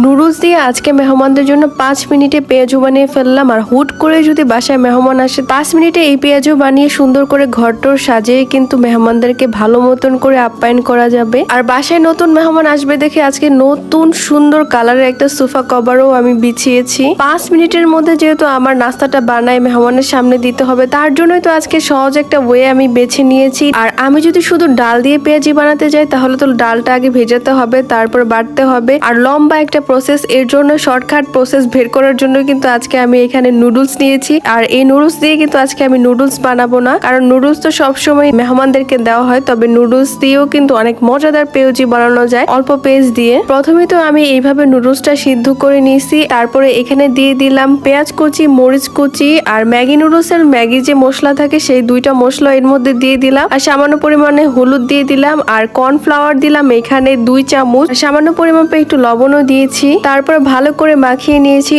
Noodles দিয়ে আজকে মেহমানদের জন্য 5 মিনিটে পেঁয়াজু বানিয়ে ফেললাম। আর হুট করে যদি বাসায় মেহমান আসে 5 মিনিটে এই পেঁয়াজু বানিয়ে সুন্দর করে ঘরটোর সাজিয়ে কিন্তু মেহমানদেরকে ভালো মতন করে আপ্যায়ন করা যাবে। আর বাসায় নতুন মেহমান আসবে দেখে আজকে নতুন সুন্দর কালারের একটা সোফা কভারও আমি বিছিয়েছি। 5 মিনিটের মধ্যে যেহেতু আমার নাস্তাটা বানায় মেহমানের সামনে দিতে হবে, তার জন্যই তো আজকে সহজ একটা ওয়ে আমি বেছে নিয়েছি। আর আমি যদি শুধু ডাল দিয়ে পেঁয়াজি বানাতে যাই তাহলে তো ডালটা আগে ভেজাতে হবে, তারপর বাটতে হবে, আর লম্বা একটা প্রসেস। এর জন্য শর্টকাট প্রসেস বের করার জন্য কিন্তু আজকে আমি এখানে নুডলস নিয়েছি। আর এই নুডলস দিয়ে কিন্তু আজকে আমি নুডলস বানাবো না, কারণ নুডলস তো সবসময় মেহমানদেরকে দেওয়া হয়, তবে নুডলস দিয়েও কিন্তু অনেক মজাদার পেঁয়াজি বানানো যায় অল্প পেঁয়াজ দিয়ে। প্রথমে তো আমি এইভাবে নুডলসটা সিদ্ধ করে নিয়েছি, তারপরে এখানে দিয়ে দিলাম পেঁয়াজ কুচি, মরিচ কুচি, আর ম্যাগি নুডলসের ম্যাগি যে মশলা থাকে সেই 2টা মশলা এর মধ্যে দিয়ে দিলাম, আর সামান্য পরিমাণে হলুদ দিয়ে দিলাম, আর কর্নফ্লাওয়ার দিলাম এখানে 2 চামচ, সামান্য পরিমাণ একটু লবণও দিয়েছি। তারপর ভালো করে মাখিয়ে নিয়েছি।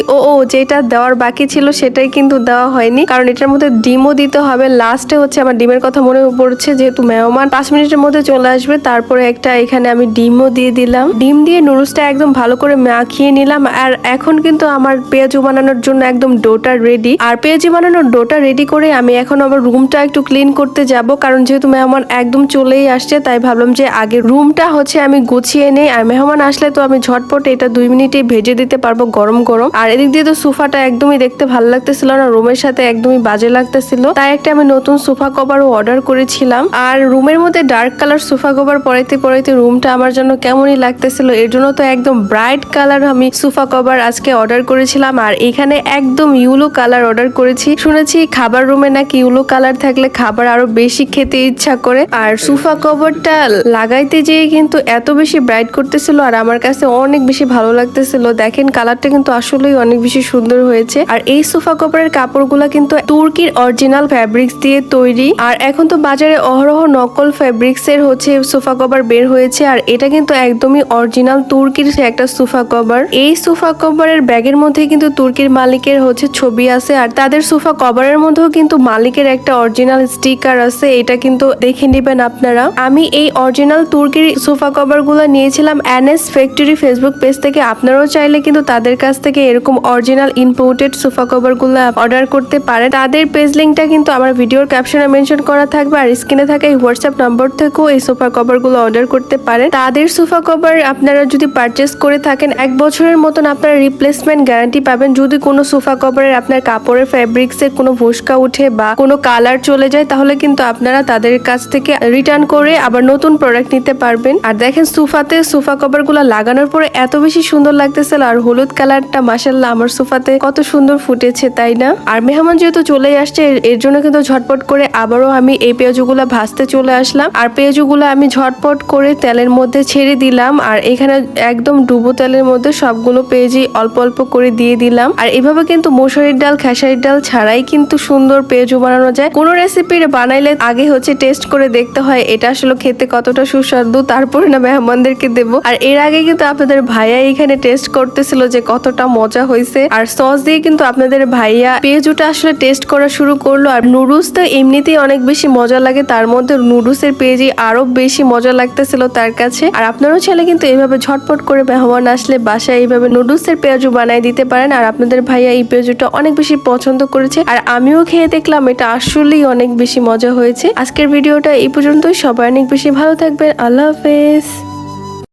যেটা দেওয়ার বাকি ছিল সেটাই কিন্তু দেওয়া হয়নি, কারণ এটার মধ্যে ডিমও দিতে হবে। লাস্টে হচ্ছে আমার ডিমের কথা মনে পড়ছে, যেহেতু মেহমান 5 মিনিটের মধ্যে চলে আসবে, তারপরে একটা এখানে আমি ডিমও দিয়ে দিলাম। ডিম দিয়ে নুডলসটা একদম ভালো করে মাখিয়ে নিলাম। আর এখন কিন্তু আমার পেঁয়াজু বানানোর জন্য একদম ডোটা রেডি। আর পেঁয়াজু বানানোর ডোটা রেডি করে আমি এখন আবার রুমটা একটু ক্লিন করতে যাব, কারণ যেহেতু মেহমান একদম চলেই আসছে, তাই ভাবলাম যে আগে রুমটা হচ্ছে আমি গুছিয়ে নেই। আর মেহমান আসলে তো আমি ঝটপট এটা 2 মিনিটে ভেজে দিতে পারবো গরম গরম। আর এদিক দিয়ে তো সোফাটা একদমই দেখতে ভালো লাগতেছিল না, রুমের সাথে একদমই বাজে লাগতেছিল, তাই একটা আমি নতুন সোফা কভারও অর্ডার করেছিলাম। আর রুমের মধ্যে ডার্ক কালার সোফা কভার পরাইতে পরাইতে রুমটা আমার জন্য কেমনই লাগতেছিল, এর জন্য তো একদম ব্রাইট কালার আমি সোফা কভার আজকে অর্ডার করেছিলাম। আর এখানে একদম ইউলো কালার অর্ডার করেছি। শুনেছি খাবার রুমে নাকি ইউলো কালার থাকলে খাবার আরো বেশি খেতে ইচ্ছা করে। আর সোফা কভারটা লাগাইতে যেয়ে কিন্তু এত বেশি ব্রাইট করতেছিল, আর আমার কাছে অনেক বেশি ভালো লাগতেছিল। দেখেন কালারটা কিন্তু আসলেই অনেক বেশি সুন্দর হয়েছে। আর এই সোফা কভারের কাপড়গুলো কিন্তু তুর্কির অরিজিনাল ফ্যাব্রিক্স দিয়ে তৈরি। আর এখন তো বাজারে অহরহ নকল ফ্যাব্রিক্স এর হচ্ছে সোফা কভার বের হয়েছে, আর এটা কিন্তু একদমই অরিজিনাল তুর্কির একটা সোফা কভার। এই সোফা কভারের ব্যাগের মধ্যে কিন্তু তুর্কির মালিকের হচ্ছে ছবি আছে, আর তাদের সোফা কভারের মধ্যেও কিন্তু মালিকের একটা অরিজিনাল স্টিকার আছে, এটা কিন্তু দেখে নেবেন আপনারা। আমি এই অরিজিনাল তুর্কির সোফা কভার গুলো নিয়েছিলাম এনএস ফ্যাক্টরি ফেসবুক পেজ থেকে। আপনারাও চাইলে কিন্তু তাদের কাছ থেকে এরকম অরিজিনাল ইম্পোর্টেড সোফা কভার গুলো অর্ডার করতে পারেন। তাদের পেজ লিঙ্কটা কিন্তু আমার ভিডিওর ক্যাপশনে মেনশন করা থাকবে, আর স্ক্রিনে থাকা এই হোয়াটসঅ্যাপ নাম্বার থেকেও এই সোফা কভার গুলো অর্ডার করতে পারেন। তাদের সোফা কভার আপনারা যদি পারচেস করে থাকেন 1 বছরের মতন আপনারা রিপ্লেসমেন্ট গ্যারান্টি পাবেন। যদি কোনো সোফা কভারের আপনার কাপড়ের ফ্যাব্রিক্সের কোনো ভুসকা উঠে বা কোনো কালার চলে যায়, তাহলে কিন্তু আপনারা তাদের কাছ থেকে রিটার্ন করে আবার নতুন প্রোডাক্ট নিতে পারবেন। আর দেখেন সোফাতে সোফা কভার গুলো লাগানোর পরে এত বেশি সুন্দর লাগতেছিল, আর হলুদ কালারটা মাশাআল্লাহ আমার সোফাতে কত সুন্দর ফুটেছে, তাই না? আর মেহমান যেহেতু চলে আসছে এর জন্য কিন্তু ঝটপট করে আবারও আমি এই পেঁয়াজুগুলা ভাজতে চলে আসলাম। আর পেঁয়াজুগুলো আমি ঝটপট করে তেলের মধ্যে ছেড়ে দিলাম, আর এখানে একদম ডুবো তেলের মধ্যে সবগুলো পেঁয়াজি অল্প অল্প করে দিয়ে দিলাম। আর এভাবে কিন্তু মসুরির ডাল খেসারির ডাল ছাড়াই কিন্তু সুন্দর পেঁয়াজু বানানো যায়। কোনো রেসিপি বানাইলে আগে হচ্ছে টেস্ট করে দেখতে হয় এটা আসলে খেতে কতটা সুস্বাদু, তারপরে না মেহমানদেরকে দেবো। আর এর আগে কিন্তু আপনাদের ভাইয়া এখানে টেস্ট করতেছিল যে কতটা মজা হয়েছে, আর সস দিয়ে কিন্তু আপনাদের ভাইয়া পেঁয়াজুটা আসলে টেস্ট করা শুরু করলো। আর নুডলস তো এমনিতেই অনেক বেশি মজা লাগে, তার মধ্যে নুডলসের পেঁয়াজি আরো বেশি মজা লাগতেছিল তার কাছে। আর আপনারাও চাইলে কিন্তু এইভাবে ঝটপট করে মেহমান আসলে বাসায় এইভাবে নুডলসের পেঁয়াজু বানায় দিতে পারেন। আর আপনাদের ভাইয়া এই পেঁয়াজুটা অনেক বেশি পছন্দ করেছে, আর আমিও খেয়ে দেখলাম এটা আসলেই অনেক বেশি মজা হয়েছে। আজকের ভিডিওটা এই পর্যন্তই। সবাই অনেক বেশি ভালো থাকবেন। আল্লাহ হাফেজ।